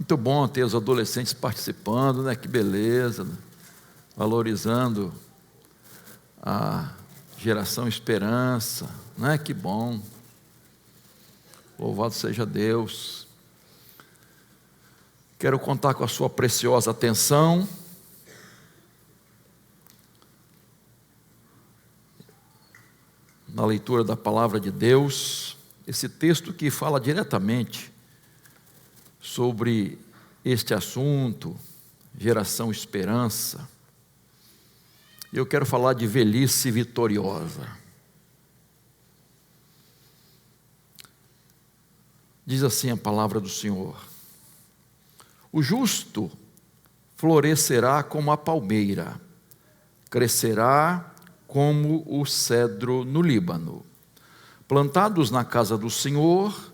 Muito bom ter os adolescentes participando, né? Que beleza, né? Valorizando a geração Esperança, né? Que bom. Louvado seja Deus. Quero contar com a sua preciosa atenção. Na leitura da palavra de Deus, esse texto que fala diretamente sobre este assunto, geração Esperança. Eu quero falar de velhice vitoriosa. Diz assim a palavra do Senhor: o justo florescerá como a palmeira, crescerá como o cedro no Líbano. Plantados na casa do Senhor,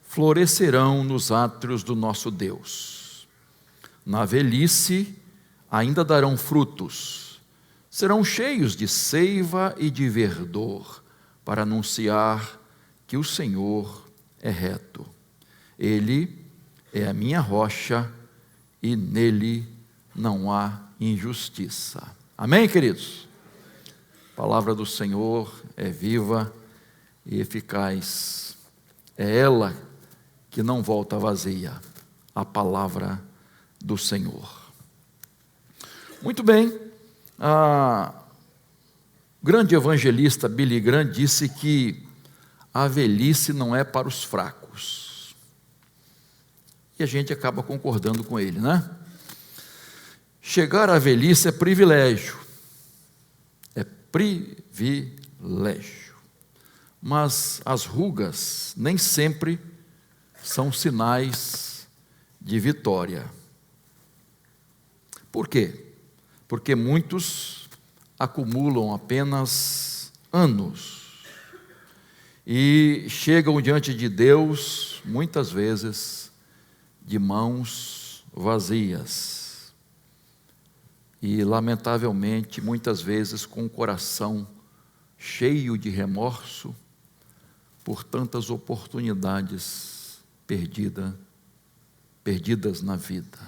florescerão nos átrios do nosso Deus. Na velhice ainda darão frutos, serão cheios de seiva e de verdor, para anunciar que o Senhor é reto. Ele é a minha rocha e nele não há injustiça. Amém, queridos? A palavra do Senhor é viva e eficaz. É ela que não volta vazia, a palavra do Senhor. Muito bem, a grande evangelista Billy Graham disse que a velhice não é para os fracos. E a gente acaba concordando com ele, né? Chegar à velhice é privilégio. É privilégio. Mas as rugas nem sempre são sinais de vitória. Por quê? Porque muitos acumulam apenas anos e chegam diante de Deus, muitas vezes, de mãos vazias e, lamentavelmente, muitas vezes com o coração cheio de remorso por tantas oportunidades perdidas na vida.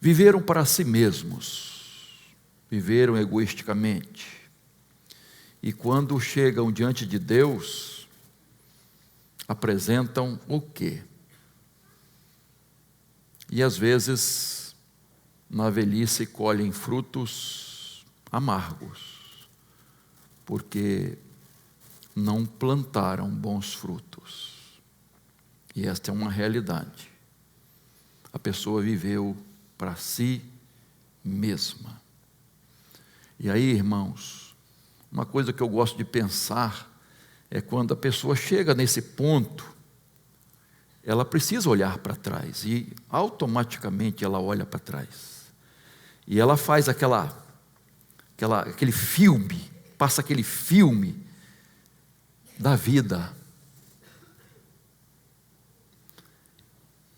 Viveram para si mesmos, viveram egoisticamente, e quando chegam diante de Deus, apresentam o quê? E às vezes, na velhice, colhem frutos amargos, porque não plantaram bons frutos. E esta é uma realidade. A pessoa viveu para si mesma. E aí, irmãos, uma coisa que eu gosto de pensar é quando a pessoa chega nesse ponto, ela precisa olhar para trás e automaticamente ela olha para trás. E ela faz aquele filme, passa aquele filme da vida.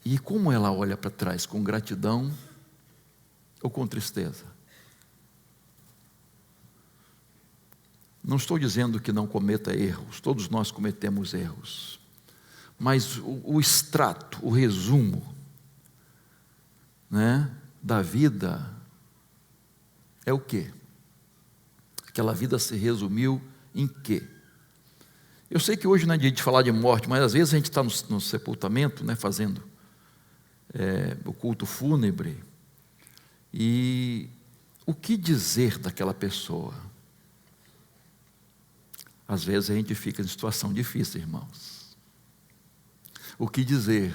E como ela olha para trás? Com gratidão ou com tristeza? Não estou dizendo que não cometa erros, todos nós cometemos erros. Mas o extrato, o resumo, né, da vida é o quê? Aquela vida se resumiu em quê? Eu sei que hoje não é dia de falar de morte, mas às vezes a gente está no sepultamento, né, fazendo o culto fúnebre, e o que dizer daquela pessoa? Às vezes a gente fica em situação difícil, irmãos. O que dizer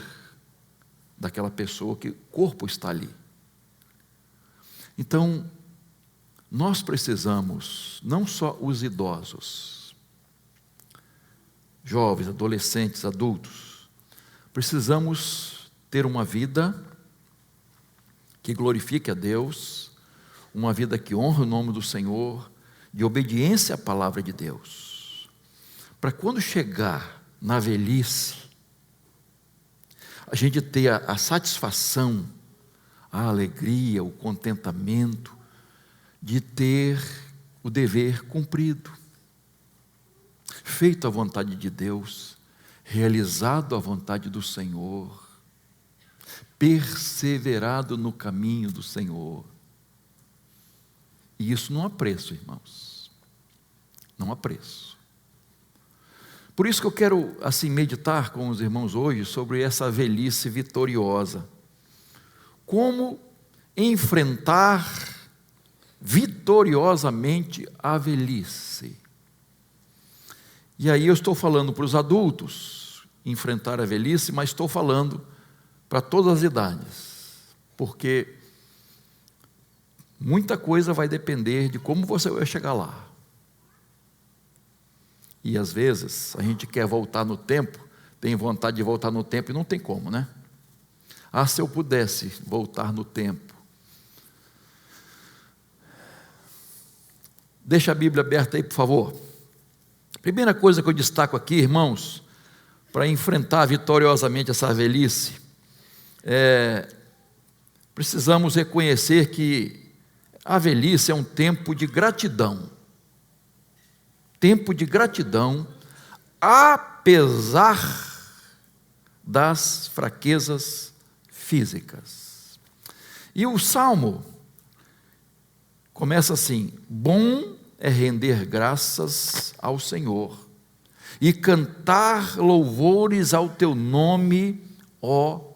daquela pessoa que o corpo está ali? Então, nós precisamos, não só os idosos, jovens, adolescentes, adultos, precisamos ter uma vida que glorifique a Deus, uma vida que honre o nome do Senhor, de obediência à palavra de Deus, para quando chegar na velhice, a gente ter a satisfação, a alegria, o contentamento de ter o dever cumprido, feito a vontade de Deus, realizado a vontade do Senhor, perseverado no caminho do Senhor. E isso não há preço, irmãos. Não há preço. Por isso que eu quero, assim, meditar com os irmãos hoje sobre essa velhice vitoriosa. Como enfrentar vitoriosamente a velhice. E aí eu estou falando para os adultos, enfrentar a velhice, mas estou falando para todas as idades. Porque muita coisa vai depender de como você vai chegar lá. E às vezes a gente quer voltar no tempo, tem vontade de voltar no tempo e não tem como, né? Ah, se eu pudesse voltar no tempo. Deixa a Bíblia aberta aí, por favor. Primeira coisa que eu destaco aqui, irmãos, para enfrentar vitoriosamente essa velhice, precisamos reconhecer que a velhice é um tempo de gratidão. Tempo de gratidão, apesar das fraquezas físicas. E o Salmo começa assim: bom é render graças ao Senhor e cantar louvores ao teu nome, ó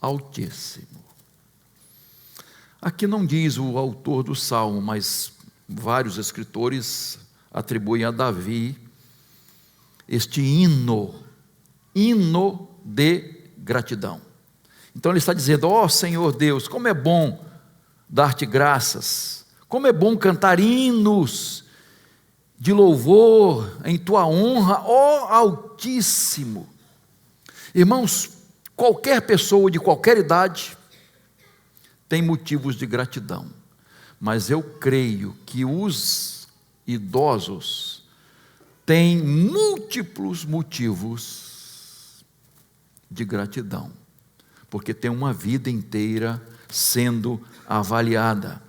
Altíssimo. Aqui não diz o autor do Salmo, mas vários escritores atribuem a Davi este hino de gratidão. Então ele está dizendo: ó Senhor Deus, como é bom dar-te graças, como é bom cantar hinos de louvor em tua honra, ó Altíssimo. Irmãos, qualquer pessoa de qualquer idade tem motivos de gratidão, mas eu creio que os idosos têm múltiplos motivos de gratidão, porque tem uma vida inteira sendo avaliada.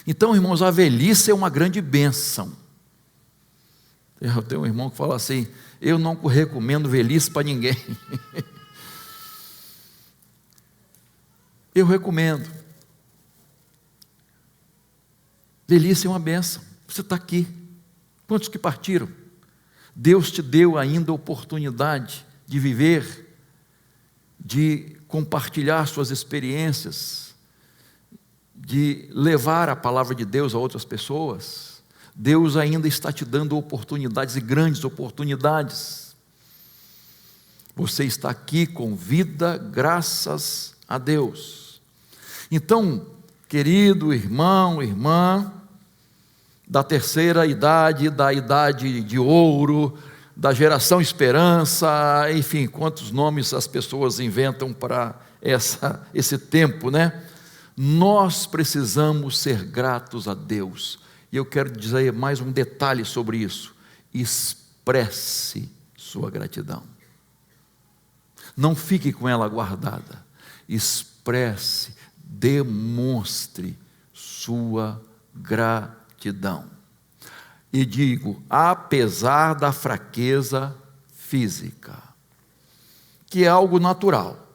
Então, irmãos, a velhice é uma grande bênção. Eu tenho um irmão que fala assim: eu não recomendo velhice para ninguém. Eu recomendo. Velhice é uma bênção. Você está aqui. Quantos que partiram? Deus te deu ainda a oportunidade de viver, de compartilhar suas experiências, de levar a palavra de Deus a outras pessoas. Deus ainda está te dando oportunidades, e grandes oportunidades. Você está aqui com vida, graças a Deus. Então, querido irmão, irmã, da terceira idade, da idade de ouro, da geração esperança, enfim, quantos nomes as pessoas inventam para esse tempo, né? Nós precisamos ser gratos a Deus. E eu quero dizer mais um detalhe sobre isso: expresse sua gratidão. Não fique com ela guardada. Expresse, demonstre sua gratidão. E digo, apesar da fraqueza física, que é algo natural.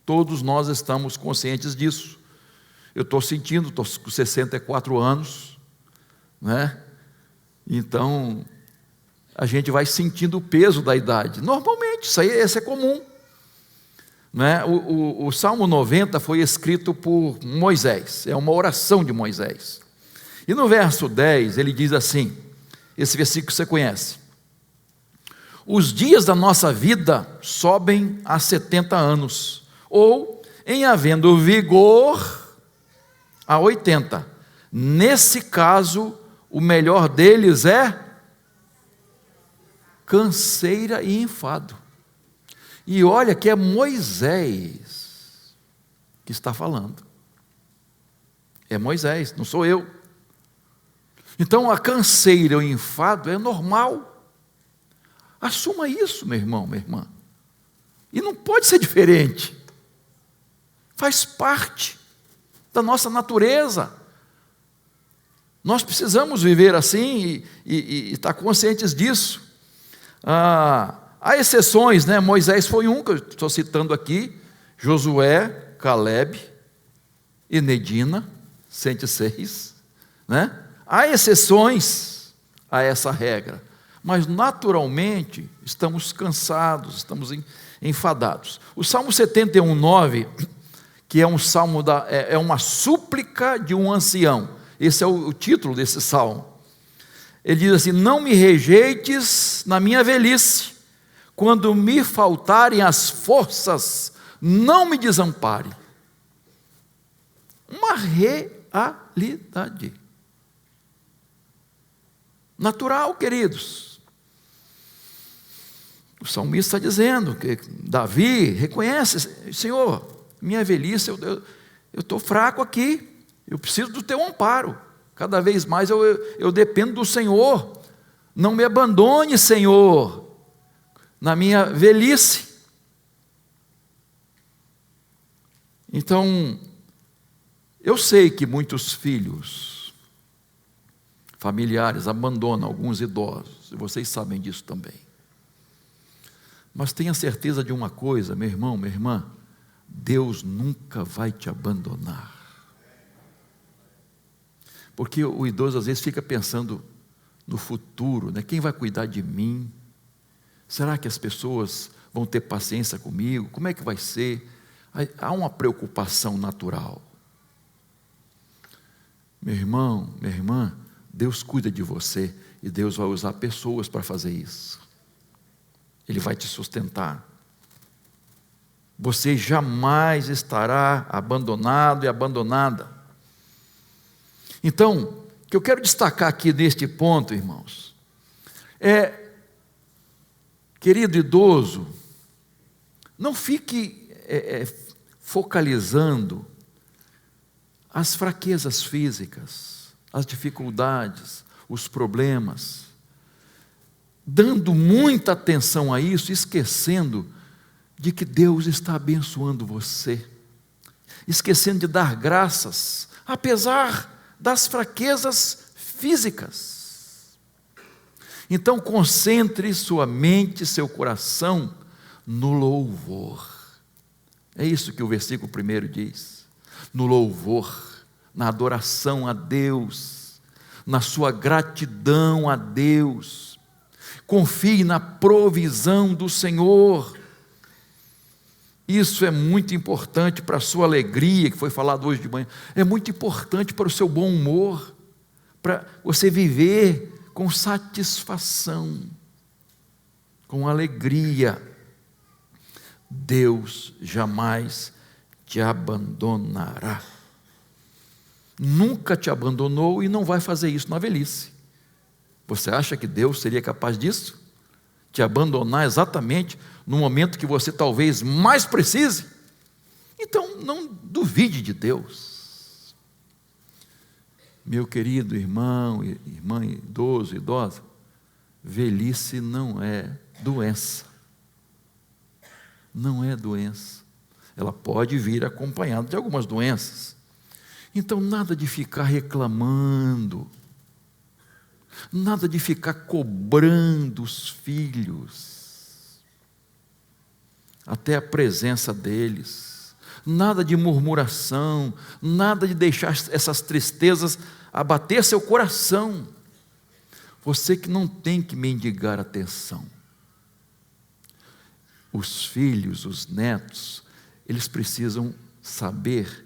Todos nós estamos conscientes disso. Eu estou sentindo, estou com 64 anos, né? Então, a gente vai sentindo o peso da idade. Normalmente, isso é comum. Né? O Salmo 90 foi escrito por Moisés, é uma oração de Moisés. E no verso 10, ele diz assim, esse versículo você conhece: os dias da nossa vida sobem a 70 anos, ou, em havendo vigor, a 80. Nesse caso, o melhor deles é canseira e enfado. E olha que é Moisés que está falando. É Moisés, não sou eu. Então a canseira e o enfado é normal. Assuma isso, meu irmão, minha irmã. E não pode ser diferente. Faz parte da nossa natureza. Nós precisamos viver assim e estar conscientes disso. Há exceções, né? Moisés foi um, que eu estou citando aqui, Josué, Caleb e Nedina, 106, né? Há exceções a essa regra, mas naturalmente estamos cansados, estamos enfadados. O Salmo 71:9, que é um salmo é uma súplica de um ancião. Esse é o título desse salmo. Ele diz assim: não me rejeites na minha velhice, quando me faltarem as forças, não me desampare. Uma realidade natural, queridos. O salmista está dizendo que Davi reconhece: Senhor, minha velhice, eu estou fraco aqui, eu preciso do teu amparo, cada vez mais eu dependo do Senhor, não me abandone, Senhor, na minha velhice. Então, eu sei que muitos filhos, familiares, abandonam alguns idosos, e vocês sabem disso também. Mas tenha certeza de uma coisa, meu irmão, minha irmã: Deus nunca vai te abandonar. Porque o idoso às vezes fica pensando no futuro, né? Quem vai cuidar de mim? Será que as pessoas vão ter paciência comigo? Como é que vai ser? Há uma preocupação natural. Meu irmão, minha irmã, Deus cuida de você e Deus vai usar pessoas para fazer isso. Ele vai te sustentar. Você jamais estará abandonado e abandonada. Então, o que eu quero destacar aqui neste ponto, irmãos, querido idoso, não fique focalizando as fraquezas físicas, as dificuldades, os problemas, dando muita atenção a isso, esquecendo de que Deus está abençoando você, esquecendo de dar graças, apesar das fraquezas físicas. Então concentre sua mente, seu coração no louvor. É isso que o versículo 1 diz. No louvor, na adoração a Deus, na sua gratidão a Deus. Confie na provisão do Senhor. Isso é muito importante para a sua alegria, que foi falado hoje de manhã. É muito importante para o seu bom humor, para você viver com satisfação, com alegria. Deus jamais te abandonará. Nunca te abandonou e não vai fazer isso na velhice. Você acha que Deus seria capaz disso? Te abandonar exatamente no momento que você talvez mais precise? Então não duvide de Deus. Meu querido irmão, irmã, idoso, idosa, velhice não é doença. Não é doença. Ela pode vir acompanhada de algumas doenças. Então nada de ficar reclamando, nada de ficar cobrando os filhos, até a presença deles, nada de murmuração, nada de deixar essas tristezas abater seu coração. Você que não tem que mendigar atenção. Os filhos, os netos, eles precisam saber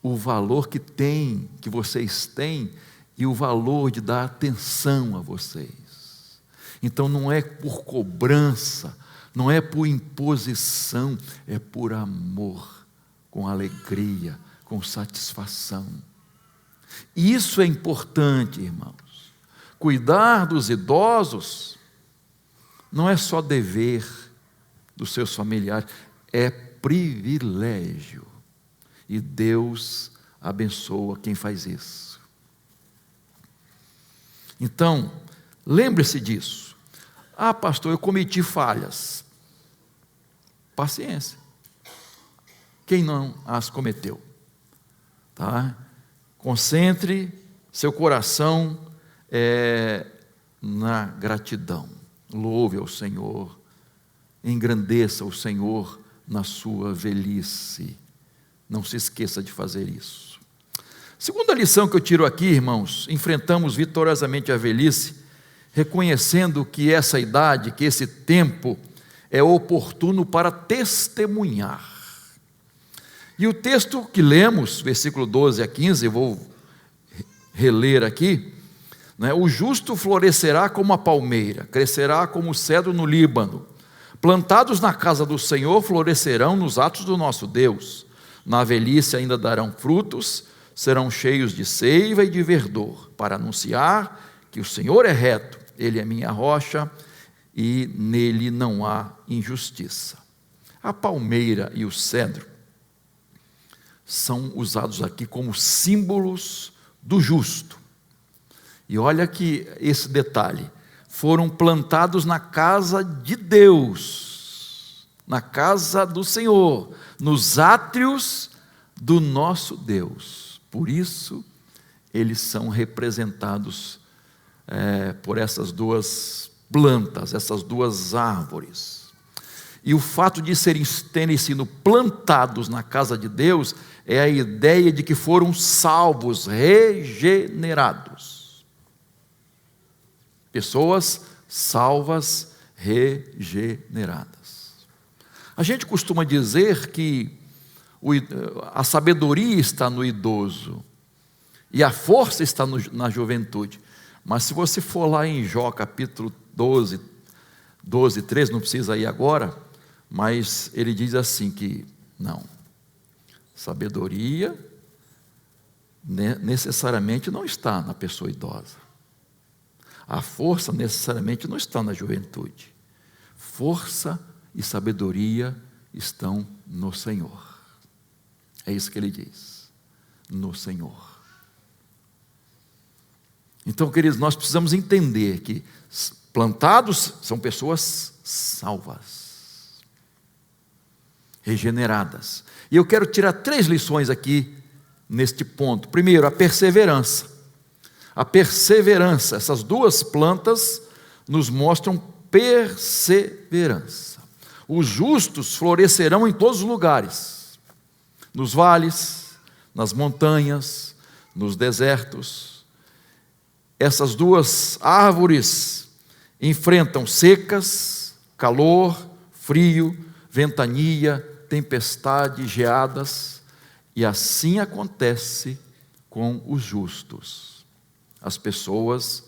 o valor que vocês têm, e o valor de dar atenção a vocês. Então não é por cobrança, não é por imposição, é por amor, com alegria, com satisfação. E isso é importante, irmãos. Cuidar dos idosos não é só dever dos seus familiares, é privilégio. E Deus abençoa quem faz isso. Então, lembre-se disso. Ah, pastor, eu cometi falhas. Paciência. Quem não as cometeu? Tá? Concentre seu coração na gratidão. Louve ao Senhor. engrandeça o Senhor na sua velhice. Não se esqueça de fazer isso. Segunda lição que eu tiro aqui, irmãos: enfrentamos vitoriosamente a velhice, reconhecendo que essa idade, que esse tempo é oportuno para testemunhar. E o texto que lemos, versículo 12 a 15, eu vou reler aqui, né? O justo florescerá como a palmeira, crescerá como o cedro no Líbano. Plantados na casa do Senhor, florescerão nos atos do nosso Deus. Na velhice ainda darão frutos, serão cheios de seiva e de verdor, para anunciar que o Senhor é reto, Ele é minha rocha, e nele não há injustiça. A palmeira e o cedro são usados aqui como símbolos do justo. E olha que esse detalhe: foram plantados na casa de Deus, na casa do Senhor, nos átrios do nosso Deus. Por isso, eles são representados por essas duas plantas, essas duas árvores. E o fato de terem sido plantados na casa de Deus é a ideia de que foram salvos, regenerados. Pessoas salvas, regeneradas. A gente costuma dizer que a sabedoria está no idoso e a força está na juventude. Mas se você for lá em Jó capítulo 12, 13, não precisa ir agora, mas ele diz assim que não, sabedoria necessariamente não está na pessoa idosa. A força necessariamente não está na juventude. Força e sabedoria estão no Senhor. É isso que ele diz, no Senhor. Então, queridos, nós precisamos entender que plantados são pessoas salvas, regeneradas. E eu quero tirar 3 lições aqui neste ponto. Primeiro, a perseverança. A perseverança, essas duas plantas nos mostram perseverança. Os justos florescerão em todos os lugares, nos vales, nas montanhas, nos desertos. Essas duas árvores enfrentam secas, calor, frio, ventania, tempestade, geadas, e assim acontece com os justos. As pessoas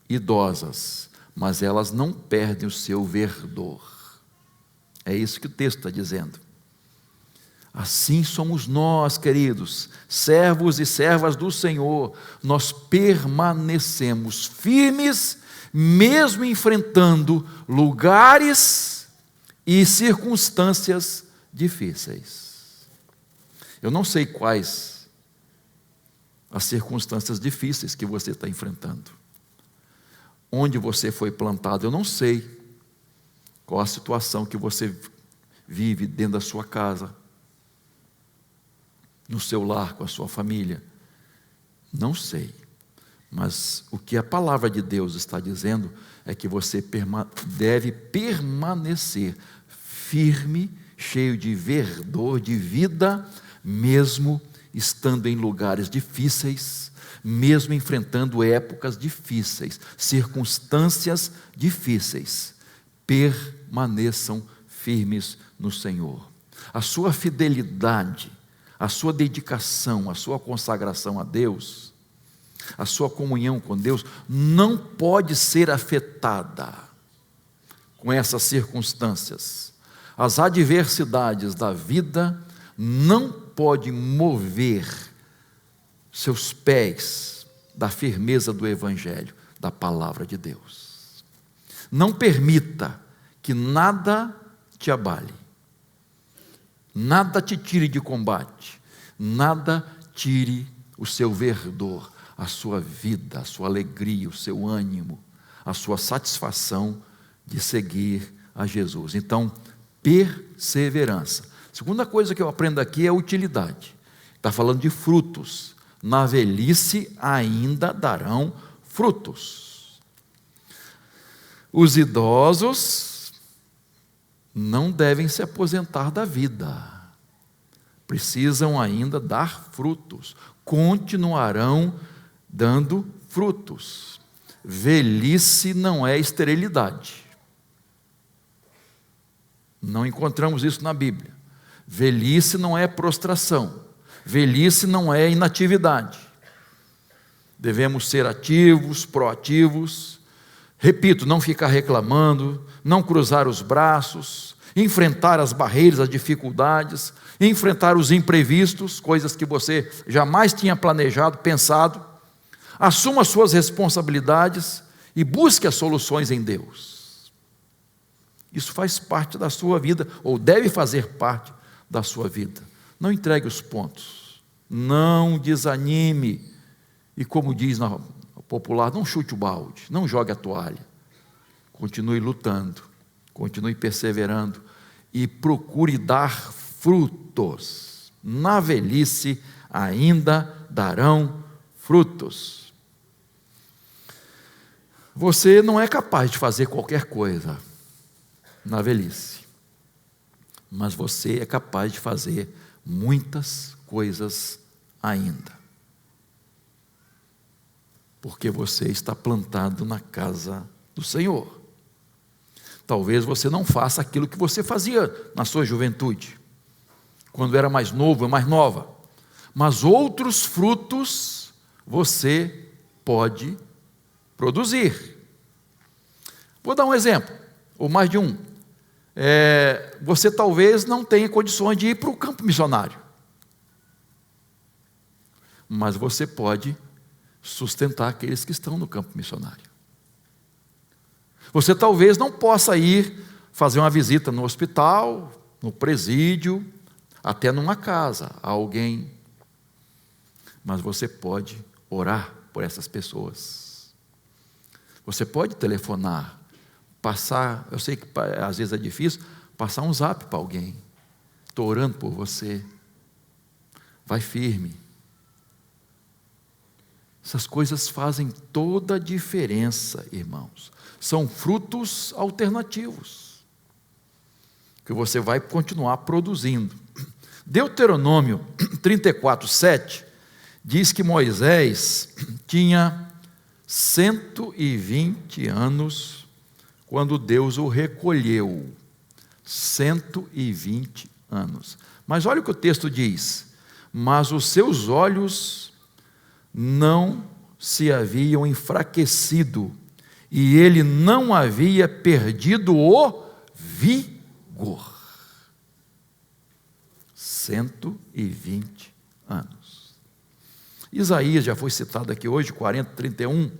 idosas, mas elas não perdem o seu verdor. É isso que o texto está dizendo. Assim somos nós, queridos, servos e servas do Senhor. Nós permanecemos firmes, mesmo enfrentando lugares e circunstâncias difíceis. Eu não sei quais as circunstâncias difíceis que você está enfrentando. Onde você foi plantado, eu não sei qual a situação que você vive dentro da sua casa, no seu lar, com a sua família. Não sei. Mas o que a palavra de Deus está dizendo é que você deve permanecer firme, cheio de verdor, de vida, mesmo estando em lugares difíceis, mesmo enfrentando épocas difíceis, circunstâncias difíceis. Permaneçam firmes no Senhor. A sua fidelidade, a sua dedicação, a sua consagração a Deus, a sua comunhão com Deus, não pode ser afetada com essas circunstâncias. As adversidades da vida não podem mover seus pés da firmeza do Evangelho, da palavra de Deus. Não permita que nada te abale, nada te tire de combate, nada tire o seu verdor, a sua vida, a sua alegria, o seu ânimo, a sua satisfação de seguir a Jesus. Então, perseverança. Segunda coisa que eu aprendo aqui é utilidade. Está falando de frutos. Na velhice ainda darão frutos. Os idosos não devem se aposentar da vida. Precisam ainda dar frutos, continuarão dando frutos. Velhice não é esterilidade. Não encontramos isso na Bíblia. Velhice não é prostração. Velhice não é inatividade. Devemos ser ativos, proativos. Repito, não ficar reclamando, não cruzar os braços, enfrentar as barreiras, as dificuldades, enfrentar os imprevistos, coisas que você jamais tinha planejado, pensado. Assuma as suas responsabilidades e busque as soluções em Deus. Isso faz parte da sua vida, ou deve fazer parte da sua vida. Não entregue os pontos, não desanime, e como diz na popular, não chute o balde, não jogue a toalha. Continue lutando, continue perseverando e procure dar frutos. Na velhice ainda darão frutos. Você não é capaz de fazer qualquer coisa na velhice, mas você é capaz de fazer muitas coisas ainda, porque você está plantado na casa do Senhor. Talvez você não faça aquilo que você fazia na sua juventude, quando era mais novo, mais nova, mas outros frutos você pode produzir. Vou dar um exemplo, ou mais de um. Você talvez não tenha condições de ir para o campo missionário, mas você pode sustentar aqueles que estão no campo missionário. Você talvez não possa ir fazer uma visita no hospital, no presídio, até numa casa, a alguém, mas você pode orar por essas pessoas. Você pode telefonar, passar, eu sei que às vezes é difícil, passar um zap para alguém. Estou orando por você. Vai firme. Essas coisas fazem toda a diferença, irmãos. São frutos alternativos, que você vai continuar produzindo. Deuteronômio 34:7 diz que Moisés tinha 120 anos quando Deus o recolheu. 120 anos. Mas olha o que o texto diz: mas os seus olhos não se haviam enfraquecido, e ele não havia perdido o vigor. 120 anos. Isaías já foi citado aqui hoje, 40:31,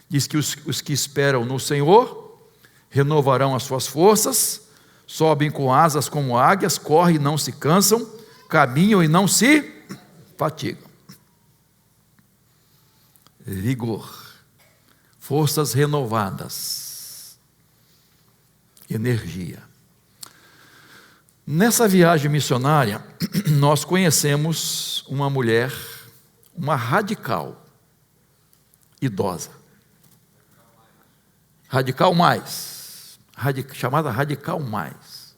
diz que os que esperam no Senhor renovarão as suas forças, sobem com asas como águias, correm e não se cansam, caminham e não se fatigam. Vigor, forças renovadas, energia. Nessa viagem missionária, nós conhecemos uma mulher, uma radical, idosa. Radical mais, chamada Radical mais.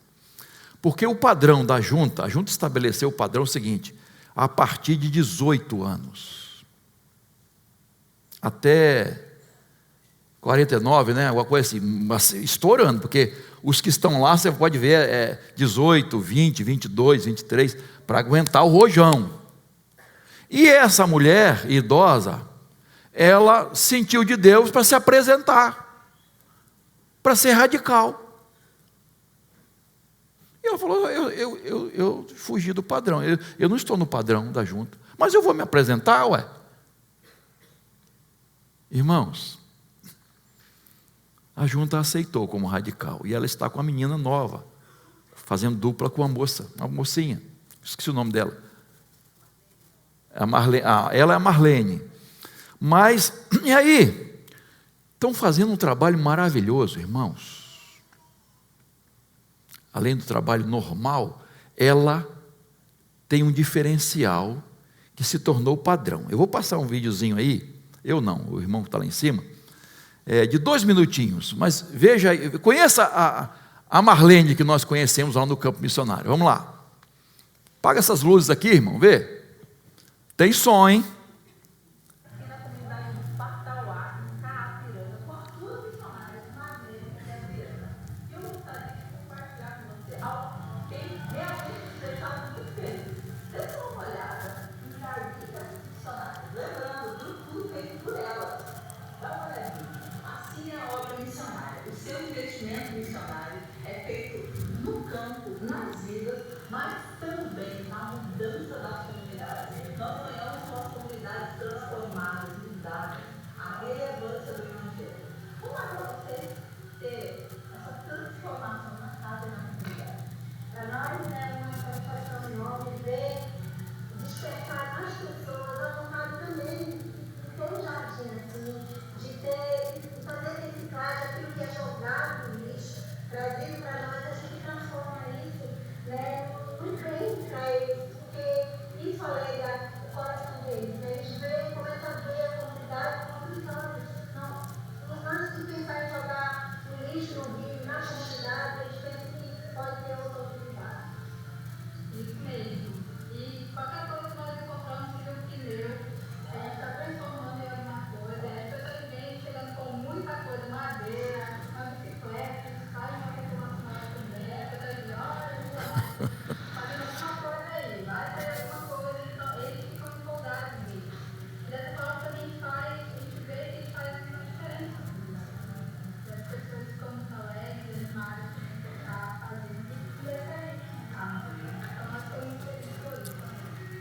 Porque o padrão da junta, a junta estabeleceu o padrão seguinte: a partir de 18 anos. Até 49, né? Alguma coisa assim, estourando, porque os que estão lá, você pode ver, 18, 20, 22, 23, para aguentar o rojão. E essa mulher idosa, ela sentiu de Deus para se apresentar, para ser radical. E ela falou: eu fugi do padrão, eu não estou no padrão da junta, mas eu vou me apresentar, ué. Irmãos, a junta aceitou como radical, e ela está com uma menina nova, fazendo dupla com uma mocinha, esqueci o nome dela, ela é a Marlene. Mas, e aí? Estão fazendo um trabalho maravilhoso, irmãos. Além do trabalho normal, ela tem um diferencial que se tornou padrão. Eu vou passar um videozinho aí, eu não, o irmão que está lá em cima, de 2 minutinhos, mas veja, conheça a Marlene que nós conhecemos lá no campo missionário. Vamos lá. Apaga essas luzes aqui, irmão, vê? Tem som, hein? Aqui na comunidade do Patauá, em Carapiranga, com as duas missionárias, Marlene e Adriana. Eu gostaria de compartilhar com você algo que realmente me deixava muito feliz. Dê uma olhada em jardim das missionárias, lembrando tudo feito por elas. Dá uma olhadinha. Assim é a obra missionária. O seu investimento missionário é feito no campo, nas vidas, mas também na mudança das comunidades. Nós ganhamos com as comunidades transformadas, mudadas, a relevância do Evangelho. Vamos lá para você ter essa transformação na casa e na comunidade. Para nós é uma satisfação enorme ver despertar nas pessoas a vontade também de ter um jardim assim, de fazer reciclagem aquilo que é jogado no lixo, trazido para nós, a gente transforma isso, né, num bem para eles, porque isso alegra o coração deles, né? Eles veem, começam a ver a comunidade como cristãos. Não, antes de pensar em jogar o lixo no rio, na comunidade, eles pensam que pode ter outra utilidade. Isso mesmo. E qualquer coisa que nós encontramos que um pneu está transformando em alguma coisa, as pessoas vêm chegando com muita coisa, madeira, uma bicicleta, faz uma reclamação também, as pessoas dizem, olha, fazendo alguma coisa aí, vai ter alguma coisa, então eles ficam empolgados nisso. E dessa forma também faz, a gente vê que faz uma diferença. As pessoas ficam alegres, animadas, também está fazendo isso, e é diferente. Então nós temos que ter isso.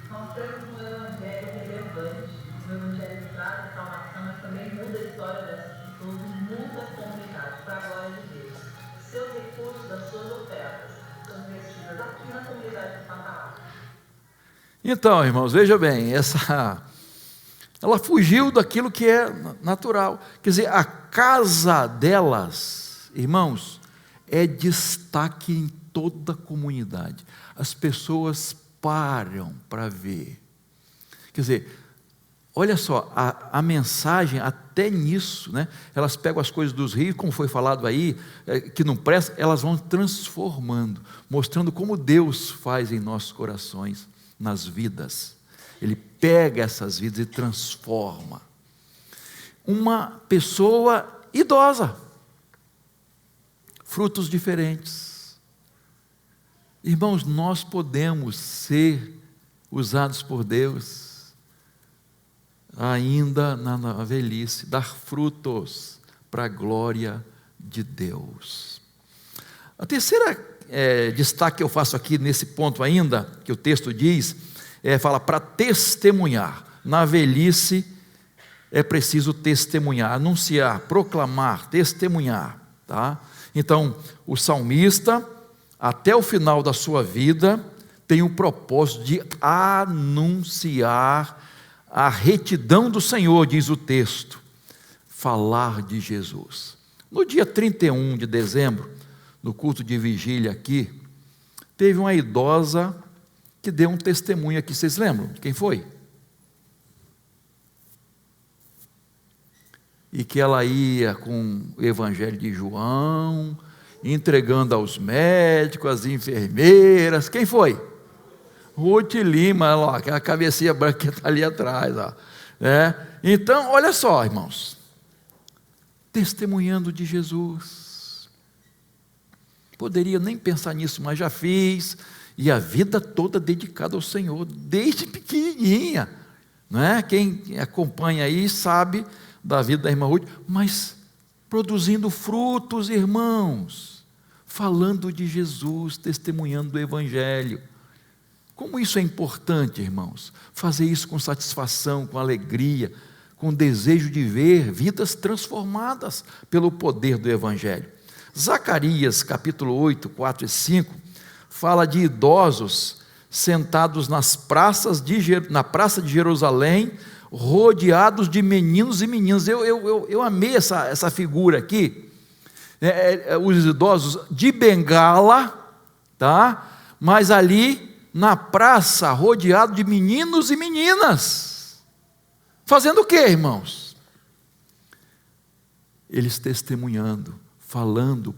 Nós temos um evangelho relevante, um evangelho que traz a salvação, mas também muda a história dessas pessoas, muda a comunidade, para a glória de Deus. Seus recursos, as suas ofertas, são investidas aqui na comunidade de Patauá. Então, irmãos, veja bem, ela fugiu daquilo que é natural. Quer dizer, a casa delas, irmãos, é destaque em toda a comunidade. As pessoas param para ver. Quer dizer, olha só, a mensagem até nisso, né? Elas pegam as coisas dos rios, como foi falado aí, que não presta, elas vão transformando, mostrando como Deus faz em nossos corações, nas vidas. Ele pega essas vidas e transforma. Uma pessoa idosa, frutos diferentes. Irmãos, nós podemos ser usados por Deus ainda na velhice, dar frutos para a glória de Deus. A terceira destaque que eu faço aqui nesse ponto ainda, que o texto diz, fala para testemunhar. Na velhice é preciso testemunhar, anunciar, proclamar, testemunhar, tá? Então, o salmista, até o final da sua vida, tem o propósito de anunciar a retidão do Senhor, diz o texto, falar de Jesus. No dia 31 de dezembro, no culto de vigília aqui, teve uma idosa que deu um testemunho aqui, vocês lembram de quem foi? E que ela ia com o evangelho de João, entregando aos médicos, às enfermeiras. Quem foi? Ruth Lima, ó, aquela cabecinha branca que está ali atrás. Ó, né? Então, olha só, irmãos. Testemunhando de Jesus. Poderia nem pensar nisso, mas já fiz. E a vida toda dedicada ao Senhor, desde pequenininha. Né? Quem acompanha aí sabe da vida da irmã Ruth, mas produzindo frutos, irmãos, falando de Jesus, testemunhando do Evangelho. Como isso é importante, irmãos, fazer isso com satisfação, com alegria, com desejo de ver vidas transformadas pelo poder do Evangelho. Zacarias capítulo 8, 4 e 5, fala de idosos sentados na praça de Jerusalém, rodeados de meninos e meninas. Eu amei essa figura aqui, os idosos de bengala, tá? Mas ali na praça, rodeado de meninos e meninas, fazendo o que, irmãos? Eles testemunhando, falando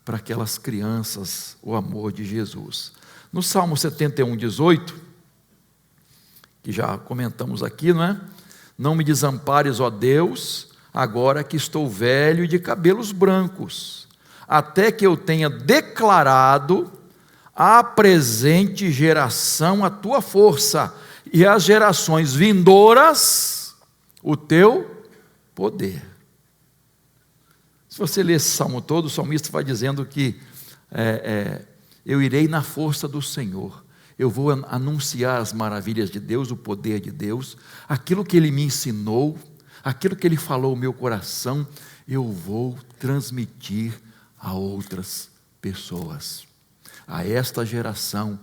para aquelas crianças o amor de Jesus. No Salmo 71, 18, que já comentamos aqui, não é? Não me desampares, ó Deus, agora que estou velho e de cabelos brancos, até que eu tenha declarado à presente geração a tua força, e às gerações vindouras o teu poder. Se você ler esse salmo todo, o salmista vai dizendo que eu irei na força do Senhor, eu vou anunciar as maravilhas de Deus, o poder de Deus, aquilo que Ele me ensinou, aquilo que Ele falou ao meu coração, eu vou transmitir a outras pessoas, a esta geração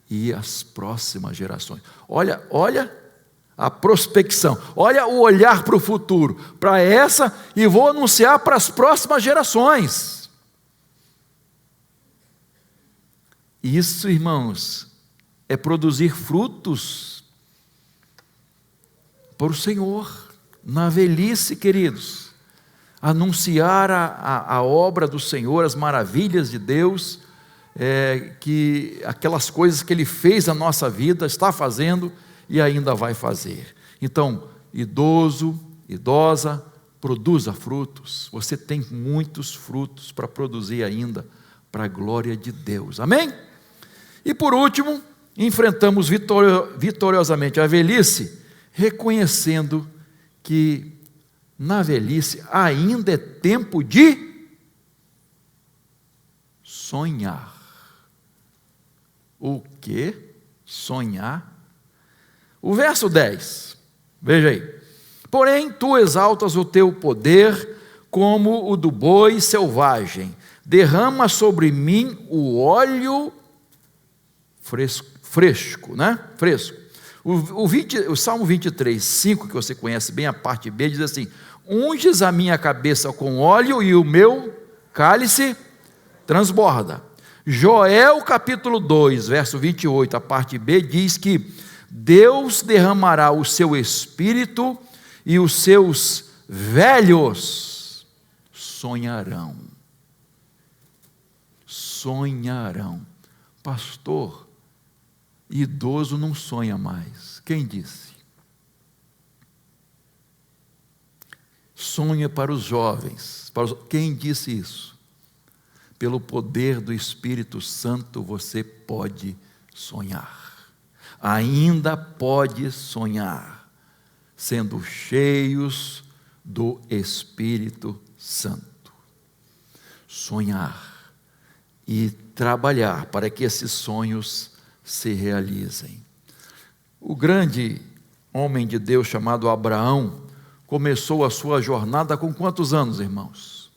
e as próximas gerações. Olha a prospecção, olha o olhar para o futuro, para essa, e vou anunciar para as próximas gerações. Isso, irmãos, é produzir frutos para o Senhor, na velhice, queridos, anunciar a obra do Senhor, as maravilhas de Deus, que aquelas coisas que Ele fez na nossa vida, está fazendo e ainda vai fazer. Então, idoso, idosa, produza frutos. Você tem muitos frutos para produzir ainda, para a glória de Deus. Amém? E por último, enfrentamos vitoriosamente a velhice, reconhecendo que na velhice ainda é tempo de sonhar. O quê? Sonhar? O verso 10, veja aí. Porém, tu exaltas o teu poder como o do boi selvagem, derrama sobre mim o óleo fresco, né? Fresco. O Salmo 23, 5, que você conhece bem, a parte B, diz assim: unges a minha cabeça com óleo e o meu cálice transborda. Joel capítulo 2, verso 28, a parte B, diz que Deus derramará o seu espírito e os seus velhos sonharão. Sonharão. Pastor, idoso não sonha mais. Quem disse? Sonha para os jovens. Quem disse isso? Pelo poder do Espírito Santo você pode sonhar. Ainda pode sonhar, sendo cheios do Espírito Santo. Sonhar e trabalhar para que esses sonhos se realizem. O grande homem de Deus chamado Abraão começou a sua jornada com quantos anos, irmãos?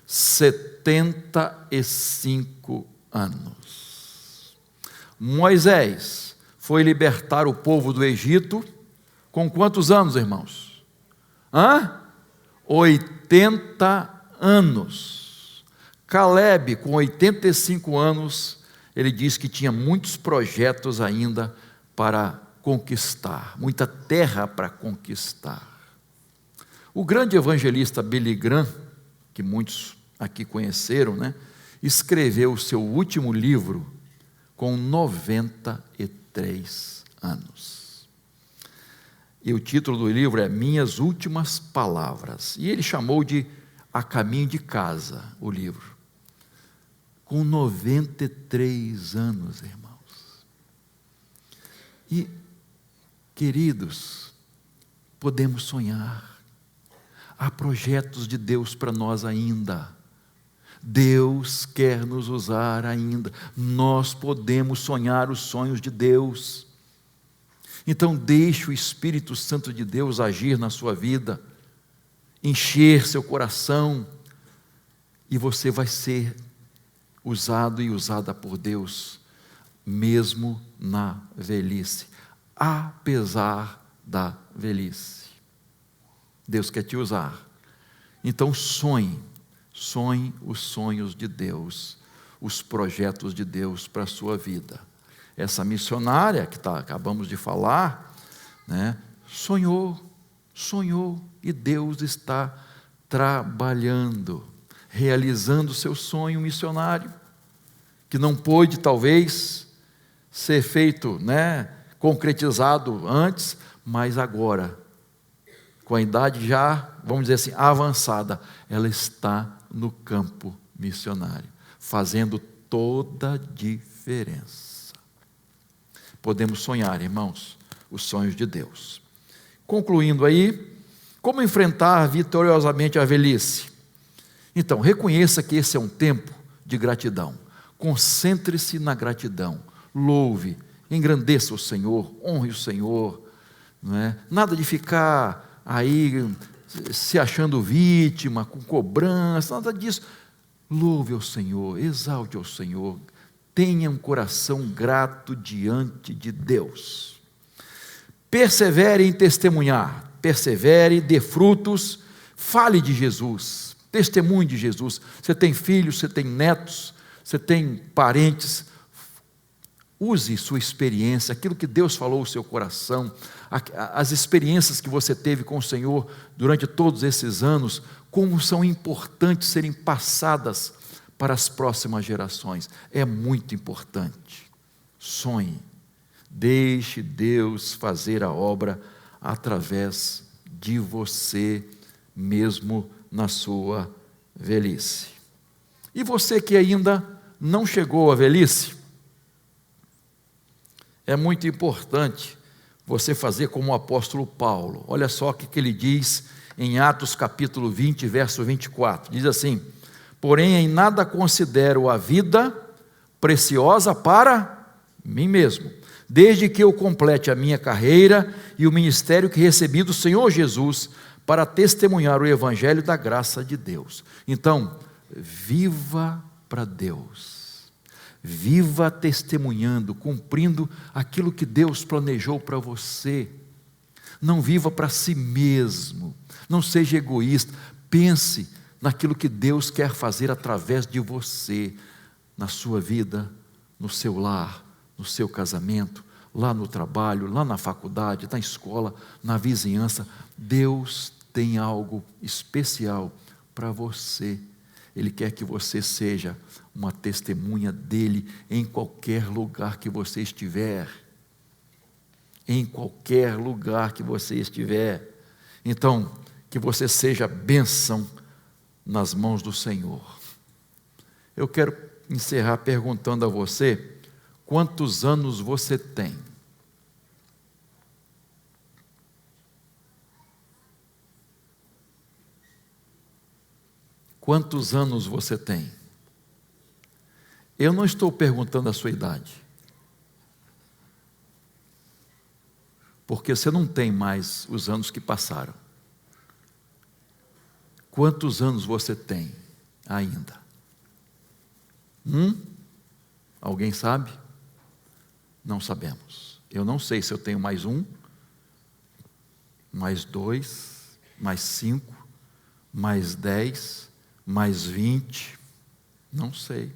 75 anos. Moisés foi libertar o povo do Egito com quantos anos, irmãos? 80 anos. Caleb, com 85 anos, ele diz que tinha muitos projetos ainda para conquistar, muita terra para conquistar. O grande evangelista Billy Graham, que muitos aqui conheceram, né, escreveu o seu último livro com 93 anos. E o título do livro é Minhas Últimas Palavras. E ele chamou de A Caminho de Casa, o livro. Com 93 anos, irmãos. E, queridos, podemos sonhar. Há projetos de Deus para nós ainda. Deus quer nos usar ainda. Nós podemos sonhar os sonhos de Deus. Então deixe o Espírito Santo de Deus agir na sua vida, encher seu coração, e você vai ser usado e usada por Deus, mesmo na velhice, apesar da velhice. Deus quer te usar. Então sonhe os sonhos de Deus, os projetos de Deus para a sua vida. Essa missionária que acabamos de falar, né, sonhou, e Deus está trabalhando. realizando o seu sonho missionário, que não pôde talvez ser feito, concretizado antes, mas agora, com a idade já, vamos dizer assim, avançada, ela está no campo missionário, fazendo toda a diferença. Podemos sonhar, irmãos, os sonhos de Deus. Concluindo aí, como enfrentar vitoriosamente a velhice? Então, reconheça que esse é um tempo de gratidão. Concentre-se na gratidão. Louve, engrandeça o Senhor, honre o Senhor. Não é? Nada de ficar aí se achando vítima, com cobrança, nada disso. Louve ao Senhor, exalte ao Senhor. Tenha um coração grato diante de Deus. Persevere em testemunhar. Persevere, dê frutos, fale de Jesus, testemunhe de Jesus. Você tem filhos, você tem netos, você tem parentes, use sua experiência, aquilo que Deus falou no seu coração, as experiências que você teve com o Senhor durante todos esses anos, como são importantes serem passadas para as próximas gerações. É muito importante. Sonhe, deixe Deus fazer a obra através de você, mesmo na sua velhice. E você que ainda não chegou à velhice, é muito importante você fazer como o apóstolo Paulo. Olha só o que ele diz em Atos capítulo 20, verso 24. Diz assim: porém em nada considero a vida preciosa para mim mesmo, desde que eu complete a minha carreira e o ministério que recebi do Senhor Jesus, para testemunhar o evangelho da graça de Deus. Então, viva para Deus, viva testemunhando, cumprindo aquilo que Deus planejou para você. Não viva para si mesmo, não seja egoísta, pense naquilo que Deus quer fazer através de você, na sua vida, no seu lar, no seu casamento, lá no trabalho, lá na faculdade, na escola, na vizinhança. Deus tem algo especial para você. Ele quer que você seja uma testemunha dele em qualquer lugar que você estiver. Em qualquer lugar que você estiver. Então, que você seja bênção nas mãos do Senhor. Eu quero encerrar perguntando a você: quantos anos você tem? Quantos anos você tem? Eu não estou perguntando a sua idade, porque você não tem mais os anos que passaram. Quantos anos você tem ainda? Alguém sabe? Não sabemos. Eu não sei se eu tenho mais 1, mais 2, mais 5, mais 10, mais 20, não sei.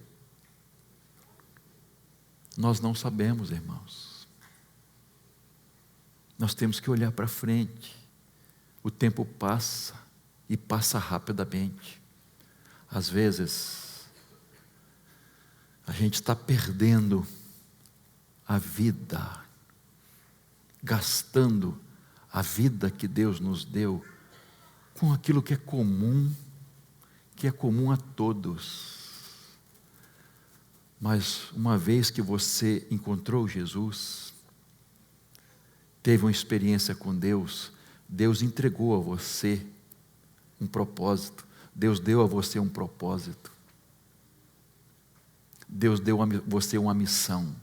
Nós não sabemos, irmãos. Nós temos que olhar para frente. O tempo passa e passa rapidamente. Às vezes, a gente está perdendo a vida, gastando a vida que Deus nos deu com aquilo que é comum a todos. Mas uma vez que você encontrou Jesus, teve uma experiência com Deus, Deus entregou a você um propósito, Deus deu a você um propósito, Deus deu a você uma missão,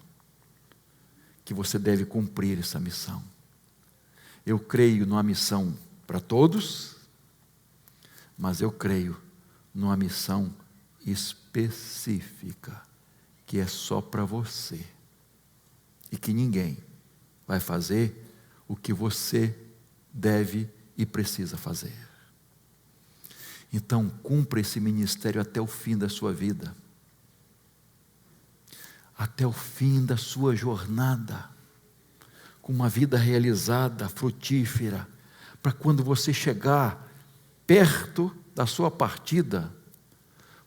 que você deve cumprir essa missão. Eu creio numa missão para todos, mas eu creio numa missão específica, que é só para você, e que ninguém vai fazer o que você deve e precisa fazer. Então, cumpra esse ministério até o fim da sua vida, até o fim da sua jornada, com uma vida realizada, frutífera, para quando você chegar perto da sua partida,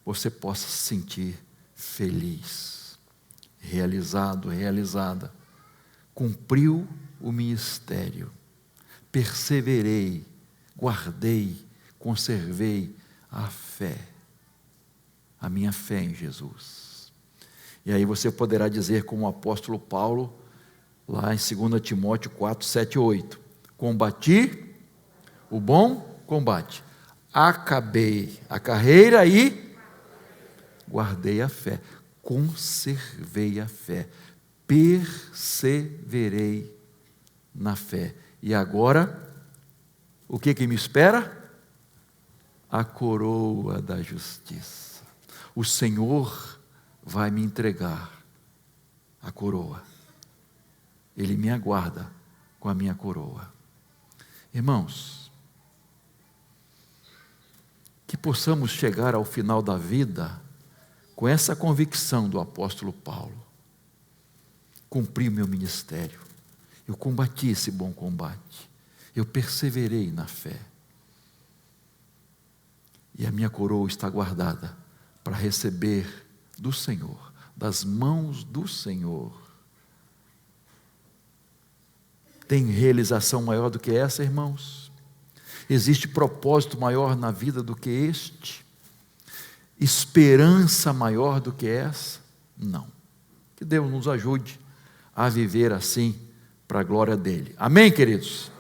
você possa se sentir feliz, realizado, realizada. Cumpriu o ministério, perseverei, guardei, conservei a fé, a minha fé em Jesus. E aí você poderá dizer como o apóstolo Paulo, lá em 2 Timóteo 4, 7 e 8, combati o bom combate, acabei a carreira e guardei a fé, conservei a fé, perseverei na fé. E agora, o que me espera? A coroa da justiça. O Senhor vai me entregar a coroa. Ele me aguarda com a minha coroa. Irmãos, que possamos chegar ao final da vida com essa convicção do apóstolo Paulo. Cumpri o meu ministério, eu combati esse bom combate, eu perseverei na fé, e a minha coroa está guardada para receber do Senhor, das mãos do Senhor. Tem realização maior do que essa, irmãos? Existe propósito maior na vida do que este? Esperança maior do que essa? Não. Que Deus nos ajude a viver assim, para a glória dele. Amém, queridos?